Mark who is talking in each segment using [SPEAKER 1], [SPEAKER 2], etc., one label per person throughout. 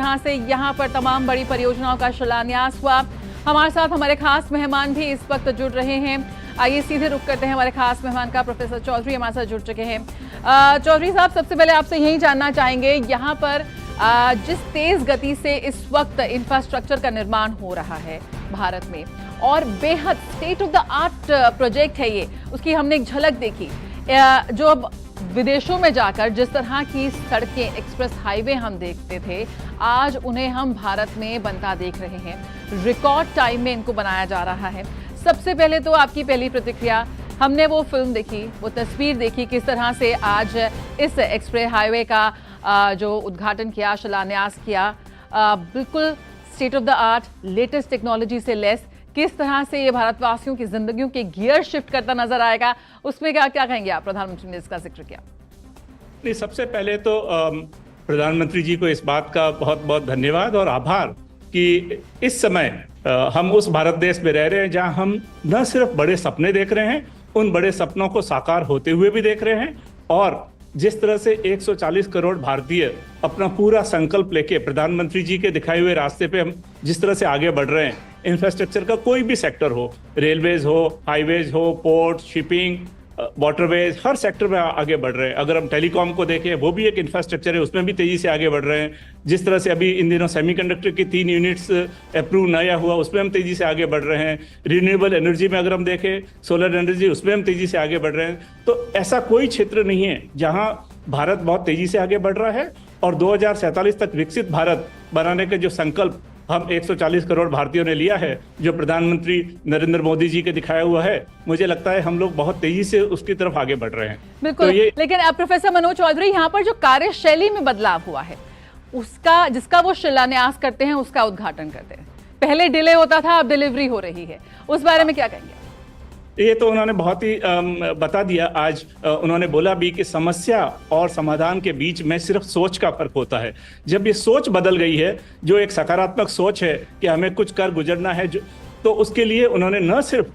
[SPEAKER 1] तरह से यहाँ पर तमाम बड़ी परियोजनाओं का शिलान्यास हुआ। हमारे साथ हमारे खास मेहमान भी इस वक्त जुड़ रहे हैं। आइए सीधे रुख करते हैं हमारे खास मेहमान का। प्रोफेसर चौधरी हमारे साथ जुड़ चुके हैं। चौधरी साहब, सबसे पहले आपसे यही जानना चाहेंगे, यहाँ पर जिस तेज गति से इस वक्त इंफ्रास्ट्रक्चर का निर्माण हो रहा है भारत में और बेहद state of the art project है ये, उसकी हमने एक झलक देखी। जो अब विदेशों में जाकर जिस तरह की सड़कें, एक्सप्रेस हाईवे हम देखते थे, आज उन्हें हम भारत में बनता देख रहे हैं। रिकॉर्ड टाइम में इनको बनाया जा रहा है। सबसे पहले तो आपकी पहली प्रतिक्रिया, हमने वो फिल्म देखी, वो तस्वीर देखी, किस तरह से आज इस एक्सप्रेस हाईवे का जो उद्घाटन किया, शिलान्यास किया, बिल्कुल state of the art, latest technology से लेस, किस तरह से ये भारतवासियों की जिंदगियों के गियर शिफ्ट करता नजर आएगा, उसमें क्या क्या कहेंगे आप? प्रधानमंत्री ने इसका जिक्र किया।
[SPEAKER 2] नहीं, सबसे पहले तो प्रधानमंत्री जी को इस बात का बहुत बहुत धन्यवाद और आभार कि इस समय हम उस भारत देश में रह रहे हैं जहां हम न सिर्फ बड़े सपने देख रहे हैं, उन बड़े सपनों को साकार होते हुए भी देख रहे हैं। और जिस तरह से 140 करोड़ भारतीय अपना पूरा संकल्प लेके प्रधानमंत्री जी के दिखाए हुए रास्ते पे हम जिस तरह से आगे बढ़ रहे हैं, इंफ्रास्ट्रक्चर का कोई भी सेक्टर हो, रेलवेज हो, हाईवेज हो, पोर्ट, शिपिंग, वाटरवेज, हर सेक्टर में आगे बढ़ रहे हैं। अगर हम टेलीकॉम को देखें, वो भी एक इंफ्रास्ट्रक्चर है, उसमें भी तेजी से आगे बढ़ रहे हैं। जिस तरह से अभी इन दिनों सेमीकंडक्टर की 3 यूनिट्स अप्रूव नया हुआ, उसमें हम तेजी से आगे बढ़ रहे हैं। रिन्यूएबल एनर्जी में अगर हम देखें, सोलर एनर्जी, उसमें हम तेजी से आगे बढ़ रहे हैं। तो ऐसा कोई क्षेत्र नहीं है जहां भारत बहुत तेजी से आगे बढ़ रहा है। और 2047 तक विकसित भारत बनाने के जो संकल्प हम 140 करोड़ भारतीयों ने लिया है, जो प्रधानमंत्री नरेंद्र मोदी जी के दिखाया हुआ है, मुझे लगता है हम लोग बहुत तेजी से उसकी तरफ आगे बढ़ रहे हैं।
[SPEAKER 1] बिल्कुल। तो लेकिन प्रोफेसर मनोज चौधरी, यहाँ पर जो कार्यशैली में बदलाव हुआ है, उसका जिसका वो शिलान्यास करते हैं, उसका उद्घाटन करते हैं। पहले डिले होता था, अब डिलीवरी हो रही है, उस बारे में क्या कहेंगे?
[SPEAKER 2] ये तो उन्होंने बहुत ही बता दिया। आज उन्होंने बोला भी कि समस्या और समाधान के बीच में सिर्फ सोच का फर्क होता है। जब ये सोच बदल गई है, जो एक सकारात्मक सोच है कि हमें कुछ कर गुजरना है, तो उसके लिए उन्होंने न सिर्फ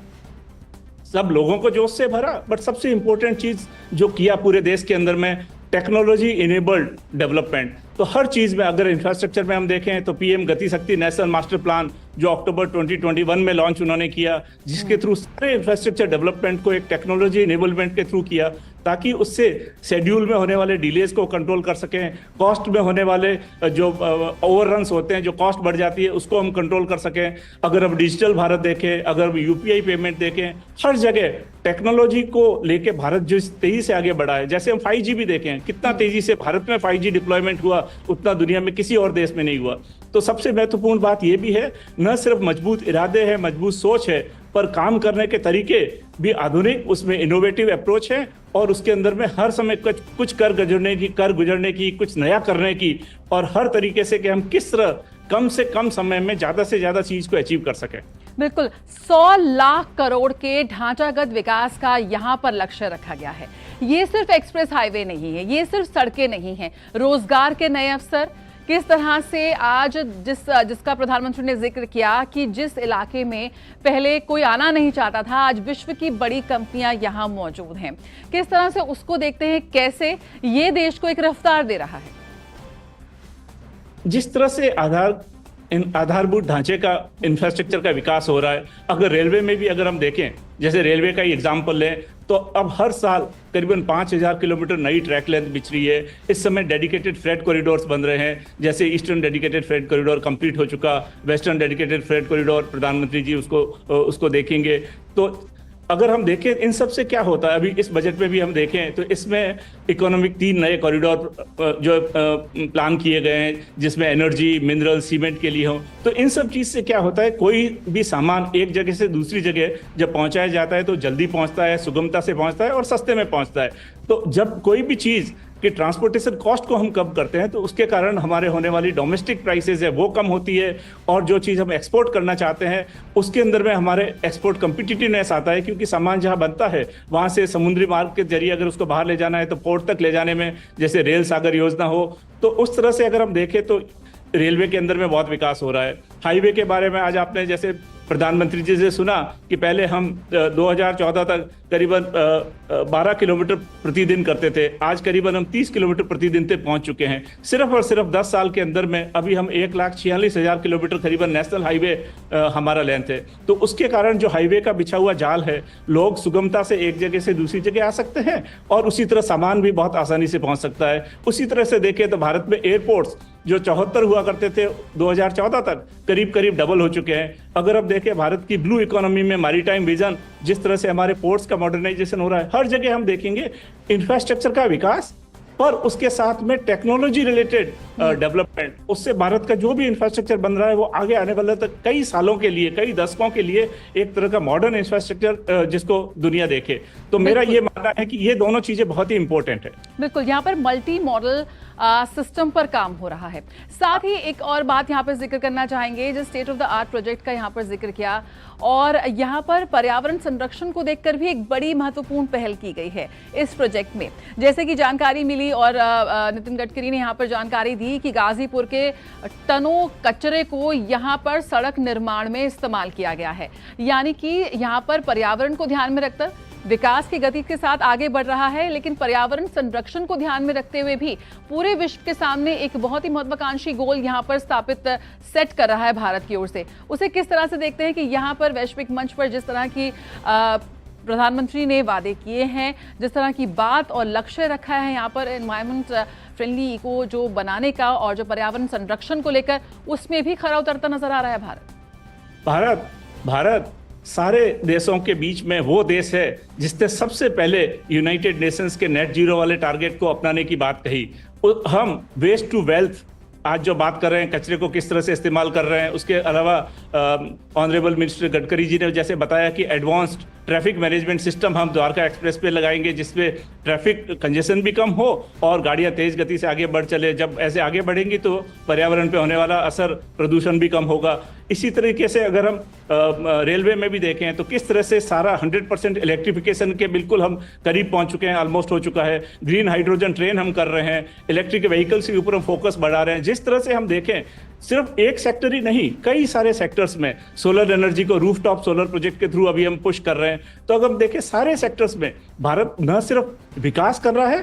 [SPEAKER 2] सब लोगों को जोश से भरा, बट सबसे इंपॉर्टेंट चीज जो किया पूरे देश के अंदर में, टेक्नोलॉजी इनेबल्ड डेवलपमेंट। तो हर चीज में, अगर इंफ्रास्ट्रक्चर में हम देखें तो पीएम गति शक्ति नेशनल मास्टर प्लान जो अक्टूबर 2021 में लॉन्च उन्होंने किया, जिसके थ्रू सारे इंफ्रास्ट्रक्चर डेवलपमेंट को एक टेक्नोलॉजी इनेबलमेंट के थ्रू किया, ताकि उससे शेड्यूल में होने वाले डिलेज को कंट्रोल कर सकें, कॉस्ट में होने वाले जो ओवररन्स होते हैं, जो कॉस्ट बढ़ जाती है, उसको हम कंट्रोल कर सकें। अगर हम डिजिटल भारत देखें, अगर हम यूपीआई पेमेंट देखें, हर जगह टेक्नोलॉजी को लेके भारत जिस तेजी से आगे बढ़ा है। जैसे हम 5G भी देखें, कितना तेजी से भारत में 5G डिप्लॉयमेंट हुआ, उतना दुनिया में किसी और देश में नहीं हुआ। तो सबसे महत्वपूर्ण बात यह भी है, न सिर्फ मजबूत इरादे हैं, मजबूत सोच है, पर काम करने के तरीके भी आधुनिक, उसमें इनोवेटिव अप्रोच है और उसके अंदर में हर समय कुछ कर गुजरने की, कुछ नया करने की, और हर तरीके से कि हम किस तरह कम से कम समय में ज्यादा से ज्यादा चीज को अचीव कर सकें।
[SPEAKER 1] बिल्कुल, 100 लाख करोड़ के ढांचागत विकास का यहाँ पर लक्ष्य रखा गया है। ये सिर्फ एक्सप्रेस हाईवे नहीं है, ये सिर्फ सड़कें नहीं हैं, रोजगार के नए अवसर, किस तरह से आज जिसका प्रधानमंत्री ने जिक्र किया कि जिस इलाके में पहले कोई आना नहीं चाहता था, आज विश्व की बड़ी कंपनियां यहां मौजूद हैं। किस तरह से उसको देखते हैं, कैसे ये देश को एक रफ्तार दे रहा है?
[SPEAKER 2] जिस तरह से आधारभूत ढांचे का, इंफ्रास्ट्रक्चर का विकास हो रहा है, अगर रेलवे में भी अगर हम देखें, जैसे रेलवे का ही एग्जाम्पल लें, तो अब हर साल करीबन 5000 किलोमीटर नई ट्रैक लेंथ बिछ रही है। इस समय डेडिकेटेड फ्रेट कॉरिडोर्स बन रहे हैं, जैसे eastern dedicated freight corridor complete हो चुका, वेस्टर्न डेडिकेटेड फ्रेट कॉरिडोर प्रधानमंत्री जी उसको देखेंगे। तो अगर हम देखें इन सब से क्या होता है, अभी इस बजट में भी हम देखें तो इसमें इकोनॉमिक 3 नए कॉरिडोर जो प्लान किए गए हैं, जिसमें एनर्जी, मिनरल, सीमेंट के लिए हो। तो इन सब चीज से क्या होता है, कोई भी सामान एक जगह से दूसरी जगह जब पहुंचाया जाता है तो जल्दी पहुंचता है, सुगमता से पहुंचता है और सस्ते में पहुंचता है। तो जब कोई भी चीज कि ट्रांसपोर्टेशन कॉस्ट को हम कम करते हैं, तो उसके कारण हमारे होने वाली डोमेस्टिक प्राइसेस है वो कम होती है, और जो चीज़ हम एक्सपोर्ट करना चाहते हैं उसके अंदर में हमारे एक्सपोर्ट कम्पिटिटिवनेस आता है, क्योंकि सामान जहां बनता है वहां से समुद्री मार्ग के जरिए अगर उसको बाहर ले जाना है तो पोर्ट तक ले जाने में, जैसे रेल सागर योजना हो, तो उस तरह से अगर हम देखें तो रेलवे के अंदर में बहुत विकास हो रहा है। हाईवे के बारे में आज आपने जैसे प्रधानमंत्री जी से सुना कि पहले हम 2014 तक करीबन 12 किलोमीटर प्रतिदिन करते थे, आज करीबन हम 30 किलोमीटर प्रतिदिन तक पहुंच चुके हैं। सिर्फ और सिर्फ 10 साल के अंदर में अभी हम 1,46,000 किलोमीटर करीबन नेशनल हाईवे हमारा लेंथ है। तो उसके कारण जो हाईवे का बिछा हुआ जाल है, लोग सुगमता से एक जगह से दूसरी जगह आ सकते हैं और उसी तरह सामान भी बहुत आसानी से पहुंच सकता है। उसी तरह से देखें तो भारत में एयरपोर्ट्स जो 74 हुआ करते थे 2014 तक, करीब करीब डबल हो चुके हैं। अगर अब देखें भारत की ब्लू इकोनॉमी में मैरीटाइम विजन, जिस तरह से हमारे पोर्ट्स का मॉडर्नाइजेशन हो रहा है, हर जगह हम देखेंगे इंफ्रास्ट्रक्चर का विकास और उसके साथ में टेक्नोलॉजी रिलेटेड डेवलपमेंट। उससे भारत का जो भी इंफ्रास्ट्रक्चर बन रहा है वो आगे आने वाले तक कई सालों के लिए, कई दशकों के लिए एक तरह का मॉडर्न इंफ्रास्ट्रक्चर जिसको दुनिया देखे। तो मेरा ये मानना है कि ये दोनों चीजें बहुत ही इंपॉर्टेंट है।
[SPEAKER 1] बिल्कुल, यहाँ पर मल्टी मॉडल सिस्टम पर काम हो रहा है। साथ ही एक और बात यहाँ पर जिक्र करना चाहेंगे, जो state of the art project का यहाँ पर जिक्र किया, और यहाँ पर पर्यावरण संरक्षण को देखकर भी एक बड़ी महत्वपूर्ण पहल की गई है इस प्रोजेक्ट में। जैसे कि जानकारी मिली और नितिन गडकरी ने यहाँ पर जानकारी दी कि गाजीपुर के टनों कचरे को यहाँ पर सड़क निर्माण में इस्तेमाल किया गया है। यानी कि यहाँ पर पर्यावरण को ध्यान में रखकर विकास की गति के साथ आगे बढ़ रहा है, लेकिन पर्यावरण संरक्षण को ध्यान में रखते हुए भी पूरे विश्व के सामने एक बहुत ही महत्वाकांक्षी गोल यहाँ पर स्थापित सेट कर रहा है भारत की ओर से। उसे किस तरह से देखते हैं कि यहाँ पर वैश्विक मंच पर जिस तरह की प्रधानमंत्री ने वादे किए हैं, जिस तरह की बात और लक्ष्य रखा है यहाँ पर एनवायरमेंट फ्रेंडली इको जो बनाने का और जो पर्यावरण संरक्षण को लेकर, उसमें भी खरा उतरता नजर आ रहा है भारत सारे देशों के बीच में वो देश है जिसने सबसे पहले यूनाइटेड नेशंस के नेट जीरो वाले टारगेट को अपनाने की बात कही। हम वेस्ट टू वेल्थ आज जो बात कर रहे हैं, कचरे को किस तरह से इस्तेमाल कर रहे हैं। उसके अलावा ऑनरेबल मिनिस्टर गडकरी जी ने जैसे बताया कि एडवांस्ड ट्रैफिक मैनेजमेंट सिस्टम हम द्वारका एक्सप्रेस पे लगाएंगे, जिसमें ट्रैफिक कंजेशन भी कम हो और गाड़ियां तेज गति से आगे बढ़ चले। जब ऐसे आगे बढ़ेंगी तो पर्यावरण पे होने वाला असर, प्रदूषण भी कम होगा। इसी तरीके से अगर हम रेलवे में भी देखें तो किस तरह से सारा 100% इलेक्ट्रिफिकेशन के बिल्कुल हम करीब पहुंच चुके हैं, ऑलमोस्ट हो चुका है। ग्रीन हाइड्रोजन ट्रेन हम कर रहे हैं, इलेक्ट्रिक व्हीकल्स के ऊपर हम फोकस बढ़ा रहे हैं। जिस तरह से हम देखें, सिर्फ एक सेक्टर ही नहीं, कई सारे सेक्टर्स में सोलर एनर्जी को रूफटॉप सोलर प्रोजेक्ट के थ्रू अभी हम पुश कर रहे हैं। तो अगर हम देखें सारे सेक्टर्स में भारत न सिर्फ विकास कर रहा है,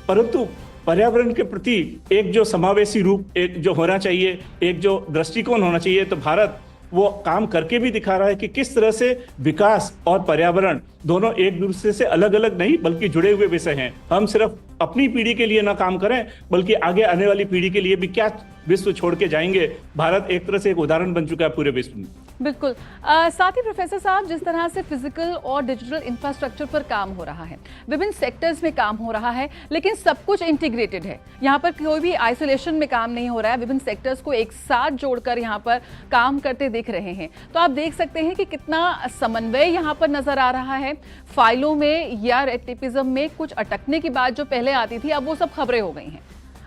[SPEAKER 1] परंतु पर्यावरण के प्रति एक जो समावेशी रूप, एक जो होना चाहिए, एक जो दृष्टिकोण होना चाहिए, तो भारत वो काम करके भी दिखा रहा है कि किस तरह से विकास और पर्यावरण दोनों एक दूसरे से अलग अलग नहीं बल्कि जुड़े हुए विषय हैं। हम सिर्फ अपनी पीढ़ी के लिए ना काम करें, बल्कि आगे आने वाली पीढ़ी के लिए भी क्या विश्व छोड़ के जाएंगे। भारत एक तरह से एक उदाहरण बन चुका है पूरे विश्व में। बिल्कुल। साथ ही प्रोफेसर साहब, जिस तरह से फिजिकल और डिजिटल इंफ्रास्ट्रक्चर पर काम हो रहा है, विभिन्न सेक्टर्स में काम हो रहा है, लेकिन सब कुछ इंटीग्रेटेड है। यहाँ पर कोई भी आइसोलेशन में काम नहीं हो रहा है, विभिन्न सेक्टर्स को एक साथ जोड़कर यहाँ पर काम करते दिख रहे हैं। तो आप देख सकते हैं कि कितना समन्वय यहाँ पर नजर आ रहा है। फाइलों में या रेड टेपिज्म में कुछ अटकने की बात जो पहले आती थी, अब वो सब खबरें हो गई हैं।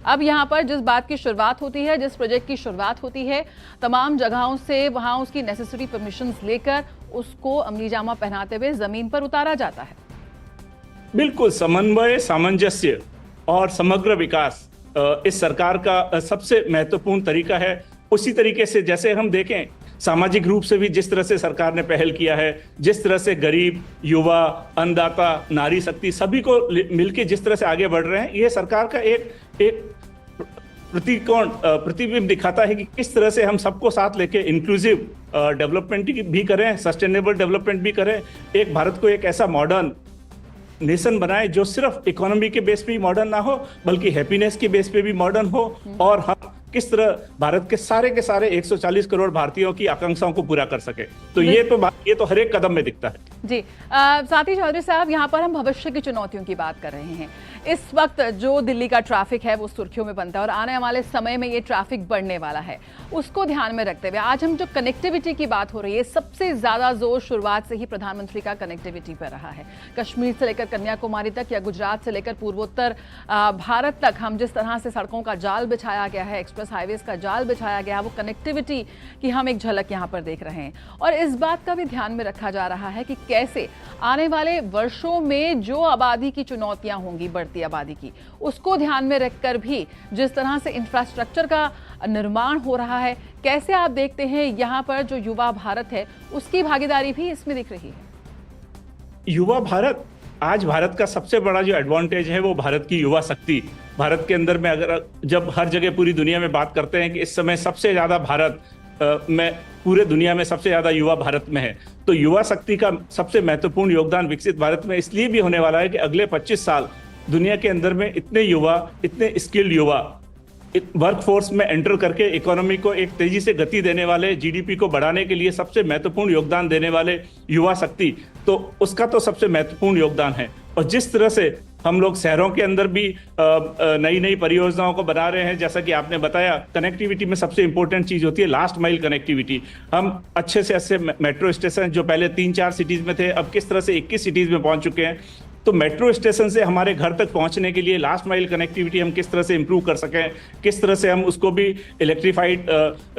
[SPEAKER 1] अब यहाँ पर जिस बात की शुरुआत होती है, जिस प्रोजेक्ट की शुरुआत होती है, तमाम जगहों से वहां उसकी नेसेसरी परमिशंस लेकर उसको अमली जामा पहनाते हुए जमीन पर उतारा जाता है।
[SPEAKER 2] बिल्कुल, समन्वय, सामंजस्य और समग्र विकास इस सरकार का सबसे महत्वपूर्ण तरीका है। उसी तरीके से जैसे हम देखें सामाजिक रूप से भी जिस तरह से सरकार ने पहल किया है, जिस तरह से गरीब, युवा, अन्नदाता, नारी शक्ति सभी को मिलकर जिस तरह से आगे बढ़ रहे हैं, ये सरकार का एक प्रतिबिंब दिखाता है कि किस तरह से हम सबको साथ लेके इंक्लूसिव डेवलपमेंट भी करें, सस्टेनेबल डेवलपमेंट भी करें। एक भारत को एक ऐसा मॉडर्न नेशन बनाए जो सिर्फ इकोनॉमी के बेस पे ही मॉडर्न ना हो, बल्कि हैप्पीनेस के बेस पे भी मॉडर्न हो, और हम किस तरह भारत के सारे 140 करोड़ भारतीयों की आकांक्षाओं को पूरा कर सके। तो ये तो हर एक कदम में दिखता है
[SPEAKER 1] जी। साथ ही चौधरी साहब, यहाँ पर हम भविष्य की चुनौतियों की बात कर रहे हैं। इस वक्त जो दिल्ली का ट्रैफिक है वो सुर्खियों में बनता है और आने वाले समय में ये ट्रैफिक बढ़ने वाला है। उसको ध्यान में रखते हुए आज हम जो कनेक्टिविटी की बात हो रही है, सबसे ज्यादा जोर शुरुआत से ही प्रधानमंत्री का कनेक्टिविटी पर रहा है। कश्मीर से लेकर कन्याकुमारी तक या गुजरात से लेकर पूर्वोत्तर भारत तक हम जिस तरह से सड़कों का जाल बिछाया गया है, एक्सप्रेस एक्सप्रेस हाईवेज का जाल बिछाया गया, वो कनेक्टिविटी की हम एक झलक यहाँ पर देख रहे हैं। और इस बात का भी ध्यान में रखा जा रहा है कि कैसे आने वाले वर्षों में जो आबादी की चुनौतियां होंगी, बढ़ती आबादी की, उसको ध्यान में रखकर भी जिस तरह से इंफ्रास्ट्रक्चर का निर्माण हो रहा है, कैसे आप देखते हैं यहाँ पर जो युवा भारत है उसकी भागीदारी भी इसमें दिख रही है?
[SPEAKER 2] युवा भारत, आज भारत का सबसे बड़ा जो एडवांटेज है वो भारत की युवा शक्ति। भारत के अंदर में अगर जब हर जगह पूरी दुनिया में बात करते हैं कि इस समय सबसे ज्यादा भारत में, पूरे दुनिया में सबसे ज्यादा युवा भारत में है, तो युवा शक्ति का सबसे महत्वपूर्ण योगदान विकसित भारत में इसलिए भी होने वाला है कि अगले 25 साल दुनिया के अंदर में इतने युवा, इतने स्किल्ड युवा वर्कफोर्स में एंटर करके इकोनॉमी को एक तेजी से गति देने वाले, जीडीपी को बढ़ाने के लिए सबसे महत्वपूर्ण योगदान देने वाले युवा शक्ति, तो उसका तो सबसे महत्वपूर्ण योगदान है। और जिस तरह से हम लोग शहरों के अंदर भी नई नई परियोजनाओं को बना रहे हैं, जैसा कि आपने बताया, कनेक्टिविटी में सबसे इंपॉर्टेंट चीज होती है लास्ट माइल कनेक्टिविटी। हम अच्छे से अच्छे मेट्रो स्टेशन जो पहले 3-4 सिटीज में थे, अब किस तरह से 21 सिटीज में पहुंच चुके हैं। तो मेट्रो स्टेशन से हमारे घर तक पहुंचने के लिए लास्ट माइल कनेक्टिविटी हम किस तरह से इंप्रूव कर सकें, किस तरह से हम उसको भी इलेक्ट्रीफाइड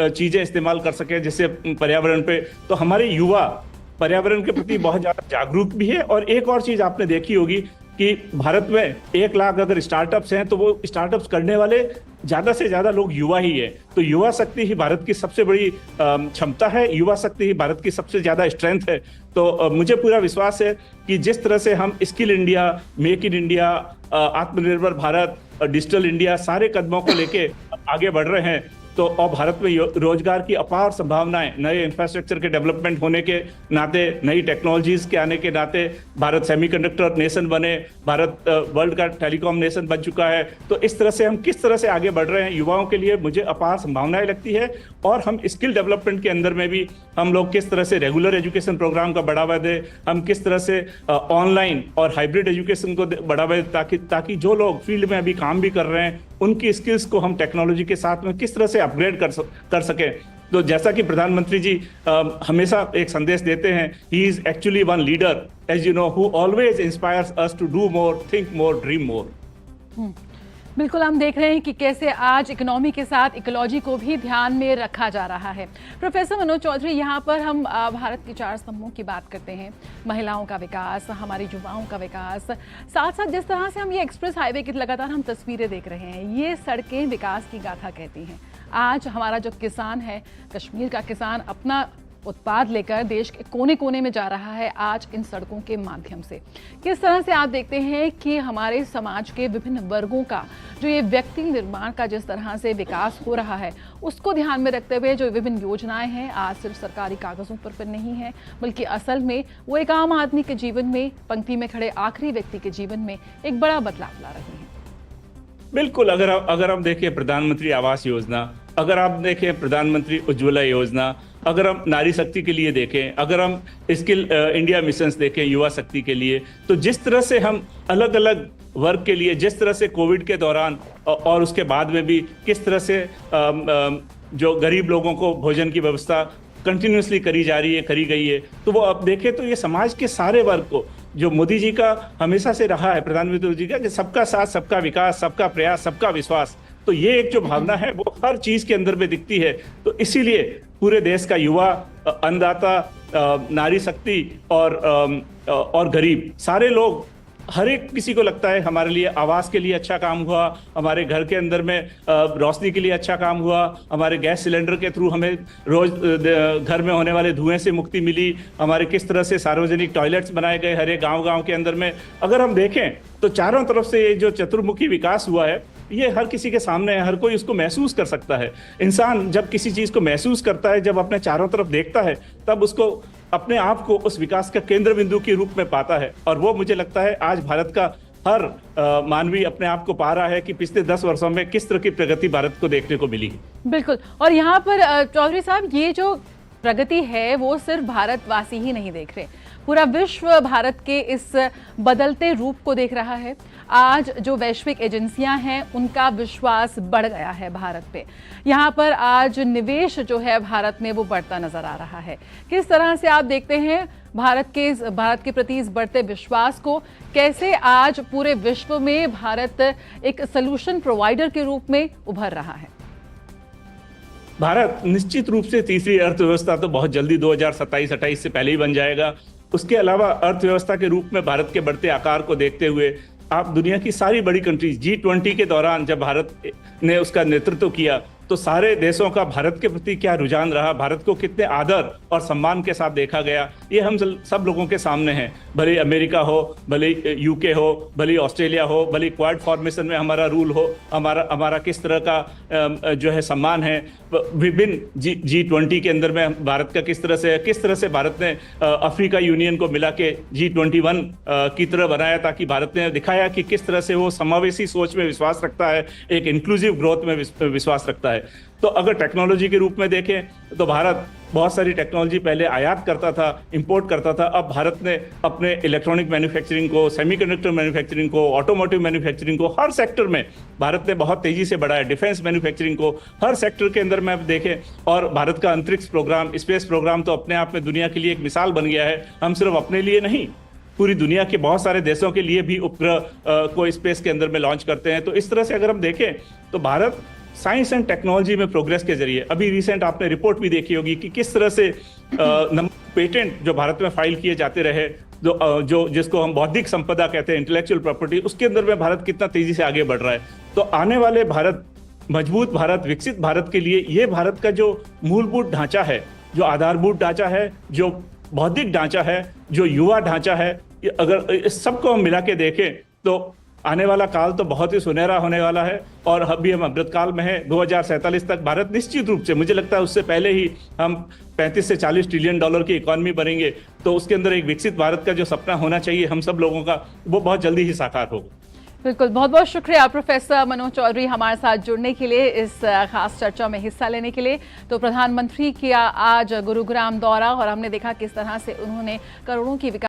[SPEAKER 2] चीजें इस्तेमाल कर सकें जिससे पर्यावरण पे, तो हमारे युवा पर्यावरण के प्रति बहुत ज्यादा जागरूक भी है। और एक और चीज आपने देखी होगी कि भारत में 1 लाख अगर स्टार्टअप्स हैं तो वो स्टार्टअप्स करने वाले ज्यादा से ज्यादा लोग युवा ही है। तो युवा शक्ति ही भारत की सबसे बड़ी क्षमता है, युवा शक्ति ही भारत की सबसे ज्यादा स्ट्रेंथ है। तो मुझे पूरा विश्वास है कि जिस तरह से हम skill India, make in India, आत्मनिर्भर भारत, डिजिटल इंडिया, सारे कदमों को लेके आगे बढ़ रहे हैं, तो और भारत में रोजगार की अपार संभावनाएं, नए इंफ्रास्ट्रक्चर के डेवलपमेंट होने के नाते, नई टेक्नोलॉजीज के आने के नाते भारत सेमीकंडक्टर नेशन बने, भारत वर्ल्ड का टेलीकॉम नेशन बन चुका है। तो इस तरह से हम किस तरह से आगे बढ़ रहे हैं युवाओं के लिए मुझे अपार संभावनाएं लगती है। और हम स्किल डेवलपमेंट के अंदर में भी हम लोग किस तरह से रेगुलर एजुकेशन प्रोग्राम का बढ़ावा दें, हम किस तरह से ऑनलाइन और हाइब्रिड एजुकेशन को बढ़ावा दें, ताकि जो लोग फील्ड में अभी काम भी कर रहे हैं उनकी स्किल्स को हम टेक्नोलॉजी के साथ में किस तरह से अपग्रेड कर सकें। तो जैसा कि प्रधानमंत्री जी हमेशा एक संदेश देते हैं, he is actually one leader, as you know, who always inspires us to do more, think more, dream more.
[SPEAKER 1] बिल्कुल, हम देख रहे हैं कि कैसे आज इकोनॉमी के साथ इकोलॉजी को भी ध्यान में रखा जा रहा है। प्रोफेसर मनोज चौधरी, यहाँ पर हम भारत के 4 स्तंभों की बात करते हैं, महिलाओं का विकास, हमारे युवाओं का विकास, साथ साथ जिस तरह से हम ये एक्सप्रेस हाईवे की लगातार हम तस्वीरें देख रहे हैं, ये सड़कें विकास की गाथा कहती हैं। आज हमारा जो किसान है, कश्मीर का किसान, अपना उत्पाद लेकर देश के कोने कोने में जा रहा है आज इन सड़कों के माध्यम से। किस तरह से आप देखते हैं कि हमारे समाज के विभिन्न वर्गों का जो ये व्यक्ति निर्माण का जिस तरह से विकास हो रहा है, उसको ध्यान में रखते हुए जो विभिन्न योजनाएं हैं आज सिर्फ सरकारी कागजों पर नहीं है, बल्कि असल में वो एक आम आदमी के जीवन में, पंक्ति में खड़े आखिरी व्यक्ति के जीवन में एक बड़ा बदलाव ला रही है।
[SPEAKER 2] बिल्कुल, अगर हम देखें प्रधानमंत्री आवास योजना, अगर आप देखें प्रधानमंत्री उज्ज्वला योजना, अगर हम नारी शक्ति के लिए देखें, अगर हम स्किल इंडिया मिशंस देखें युवा शक्ति के लिए, तो जिस तरह से हम अलग अलग वर्ग के लिए, जिस तरह से कोविड के दौरान और उसके बाद में भी किस तरह से जो गरीब लोगों को भोजन की व्यवस्था कंटिन्यूसली करी जा रही है, करी गई है, तो वो अब देखें तो ये समाज के सारे वर्ग को, जो मोदी जी का हमेशा से रहा है, प्रधानमंत्री जी का, कि सबका साथ, सबका विकास, सबका प्रयास, सबका विश्वास, तो ये एक जो भावना है वो हर चीज के अंदर में दिखती है। तो इसीलिए पूरे देश का युवा, अन्नदाता, नारी शक्ति और गरीब, सारे लोग, हर एक किसी को लगता है हमारे लिए आवास के लिए अच्छा काम हुआ, हमारे घर के अंदर में रोशनी के लिए अच्छा काम हुआ, हमारे गैस सिलेंडर के थ्रू हमें रोज घर में होने वाले धुएं से मुक्ति मिली, हमारे किस तरह से सार्वजनिक टॉयलेट्स बनाए गए हर एक गांव के अंदर में। अगर हम देखें तो चारों तरफ से ये जो चतुर्मुखी विकास हुआ है, ये हर किसी के सामने है, हर कोई उसको महसूस कर सकता है। इंसान जब किसी चीज को महसूस करता है, जब अपने चारों तरफ देखता है, तब उसको अपने आप को उस विकास का केंद्र बिंदु के रूप में पाता है। और वो मुझे लगता है आज भारत का हर मानवी अपने आप को पा रहा है कि पिछले 10 वर्षों में किस तरह की प्रगति भारत को देखने को मिली।
[SPEAKER 1] बिल्कुल, और यहाँ पर चौधरी साहब, ये जो प्रगति है वो सिर्फ भारतवासी ही नहीं देख रहे, पूरा विश्व भारत के इस बदलते रूप को देख रहा है। आज जो वैश्विक एजेंसियां हैं उनका विश्वास बढ़ गया है भारत पे। यहाँ पर आज निवेश जो है भारत में वो बढ़ता नजर आ रहा है। किस तरह से आप देखते हैं भारत के प्रति इस बढ़ते विश्वास को, कैसे आज पूरे विश्व में भारत एक सॉल्यूशन प्रोवाइडर के रूप में उभर रहा है?
[SPEAKER 2] भारत निश्चित रूप से तीसरी अर्थव्यवस्था तो बहुत जल्दी 2027-28 से पहले ही बन जाएगा। उसके अलावा अर्थव्यवस्था के रूप में भारत के बढ़ते आकार को देखते हुए आप दुनिया की सारी बड़ी कंट्रीज G20 के दौरान जब भारत ने उसका नेतृत्व किया तो सारे देशों का भारत के प्रति क्या रुझान रहा, भारत को कितने आदर और सम्मान के साथ देखा गया, ये हम सब लोगों के सामने है। भले अमेरिका हो, भले यूके हो, भले ऑस्ट्रेलिया हो, भले क्वाड फॉर्मेशन में हमारा रूल हो, हमारा किस तरह का जो है सम्मान है, विभिन्न G20 के अंदर में भारत का किस तरह से भारत ने अफ्रीका यूनियन को मिला के G21 की तरह बनाया, ताकि भारत ने दिखाया कि किस तरह से वो समावेशी सोच में विश्वास रखता है, एक इंक्लूसिव ग्रोथ में विश्वास रखता है। तो अगर टेक्नोलॉजी के रूप में देखें तो भारत बहुत सारी टेक्नोलॉजी पहले आयात करता था, इंपोर्ट करता था। अब भारत ने अपने इलेक्ट्रॉनिक मैन्युफैक्चरिंग को, सेमीकंडक्टर मैन्युफैक्चरिंग को, ऑटोमोटिव मैन्युफैक्चरिंग को, हर सेक्टर में भारत ने बहुत तेजी से बढ़ाया। डिफेंस मैन्युफैक्चरिंग को हर सेक्टर के अंदर में आप देखें, और भारत का अंतरिक्ष प्रोग्राम, स्पेस प्रोग्राम तो अपने आप में दुनिया के लिए एक मिसाल बन गया है। हम सिर्फ अपने लिए नहीं, पूरी दुनिया के बहुत सारे देशों के लिए भी उपग्रह को स्पेस के अंदर में लॉन्च करते हैं। तो इस तरह से अगर हम देखें तो भारत साइंस एंड टेक्नोलॉजी में प्रोग्रेस के जरिए, अभी रिसेंट आपने रिपोर्ट भी देखी होगी कि किस तरह से पेटेंट जो भारत में फाइल किए जाते रहे, जो जिसको हम बौद्धिक संपदा कहते हैं, इंटेलेक्चुअल प्रॉपर्टी, उसके अंदर में भारत कितना तेजी से आगे बढ़ रहा है। तो आने वाले भारत, मजबूत भारत, विकसित भारत के लिए ये भारत का जो मूलभूत ढांचा है, जो आधारभूत ढांचा है, जो बौद्धिक ढांचा है, जो युवा ढांचा है, अगर इस सबको हम मिला के देखें तो आने वाला काल तो बहुत ही सुनहरा होने वाला है। और अभी हम अमृतकाल में हैं, 2047 तक भारत निश्चित रूप से, मुझे लगता है उससे पहले ही हम 35 से 40 ट्रिलियन डॉलर की इकॉनमी बनेंगे। तो उसके अंदर एक विकसित भारत का जो सपना होना चाहिए हम सब लोगों का, वो बहुत जल्दी ही साकार होगा।
[SPEAKER 1] बिल्कुल, बहुत बहुत शुक्रिया प्रोफेसर मनोज चौधरी हमारे साथ जुड़ने के लिए, इस खास चर्चा में हिस्सा लेने के लिए। तो प्रधानमंत्री किया आज गुरुग्राम दौरा और हमने देखा किस तरह से उन्होंने करोड़ों की